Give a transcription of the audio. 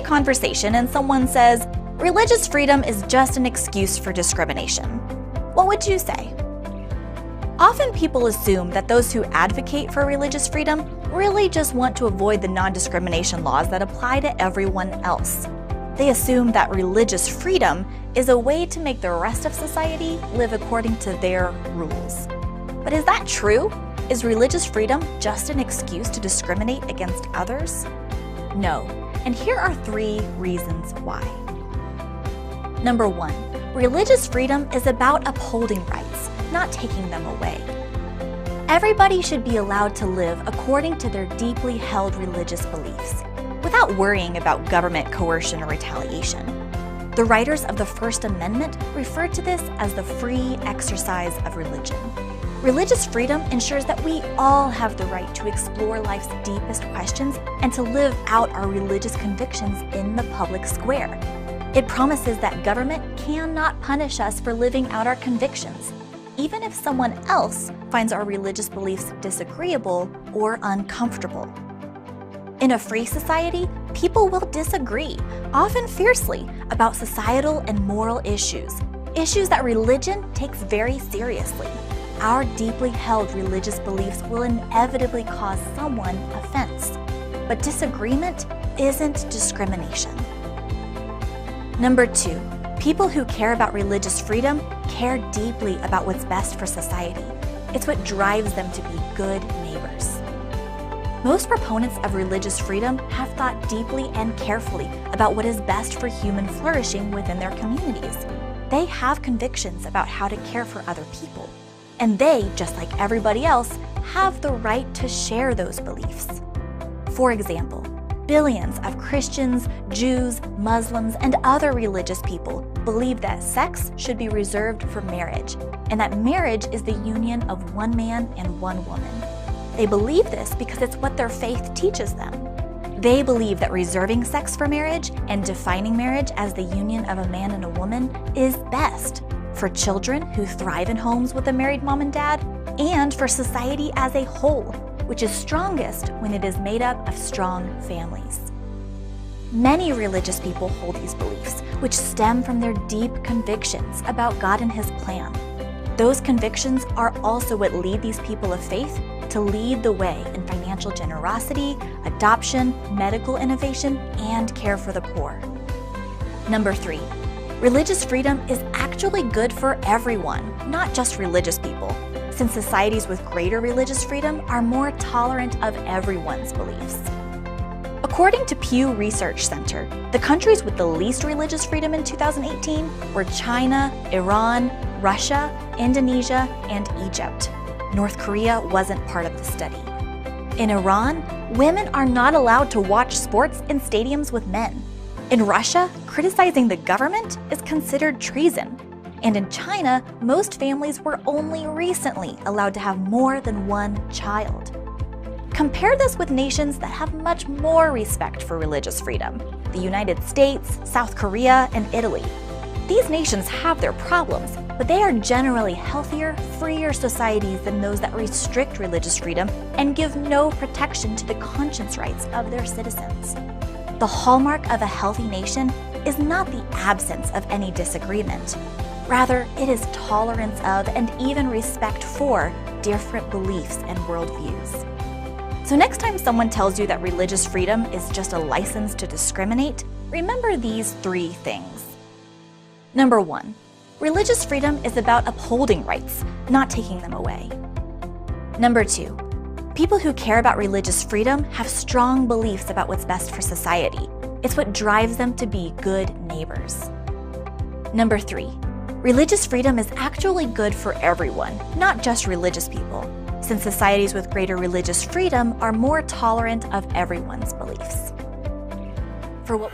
conversation and someone says, religious freedom is just an excuse for discrimination, what would you say? Often people assume that those who advocate for religious freedom really just want to avoid the non-discrimination laws that apply to everyone else. They assume that religious freedom is a way to make the rest of society live according to their rules. But is that true? Is religious freedom just an excuse to discriminate against others? No, and here are 3 reasons why. Number 1, religious freedom is about upholding rights, not taking them away. Everybody should be allowed to live according to their deeply held religious beliefs, without worrying about government coercion or retaliation. The writers of the First Amendment refer to this as the free exercise of religion. Religious freedom ensures that we all have the right to explore life's deepest questions and to live out our religious convictions in the public square. It promises that government cannot punish us for living out our convictions, even if someone else finds our religious beliefs disagreeable or uncomfortable. In a free society, people will disagree, often fiercely, about societal and moral issues that religion takes very seriously. Our deeply held religious beliefs will inevitably cause someone offense, but disagreement isn't discrimination. Number 2, people who care about religious freedom care deeply about what's best for society. It's what drives them to be good neighbors. Most proponents of religious freedom have thought deeply and carefully about what is best for human flourishing within their communities. They have convictions about how to care for other people, and they, just like everybody else, have the right to share those beliefs. For example, billions of Christians, Jews, Muslims, and other religious people believe that sex should be reserved for marriage, and that marriage is the union of one man and one woman. They believe this because it's what their faith teaches them. They believe that reserving sex for marriage and defining marriage as the union of a man and a woman is best for children who thrive in homes with a married mom and dad, and for society as a whole, which is strongest when it is made up of strong families. Many religious people hold these beliefs, which stem from their deep convictions about God and His plan. Those convictions are also what lead these people of faith to lead the way in financial generosity, adoption, medical innovation, and care for the poor. Number 3, religious freedom is actually good for everyone, not just religious people, since societies with greater religious freedom are more tolerant of everyone's beliefs. According to Pew Research Center, the countries with the least religious freedom in 2018 were China, Iran, Russia, Indonesia, and Egypt. North Korea wasn't part of the study. In Iran, women are not allowed to watch sports in stadiums with men. In Russia, criticizing the government is considered treason. And in China, most families were only recently allowed to have more than one child. Compare this with nations that have much more respect for religious freedom: the United States, South Korea, and Italy. These nations have their problems, but they are generally healthier, freer societies than those that restrict religious freedom and give no protection to the conscience rights of their citizens. The hallmark of a healthy nation is not the absence of any disagreement. Rather, it is tolerance of and even respect for different beliefs and worldviews. So next time someone tells you that religious freedom is just a license to discriminate, remember these 3 things. Number 1, religious freedom is about upholding rights, not taking them away. Number 2, people who care about religious freedom have strong beliefs about what's best for society. It's what drives them to be good neighbors. Number 3, religious freedom is actually good for everyone, not just religious people, since societies with greater religious freedom are more tolerant of everyone's beliefs. For what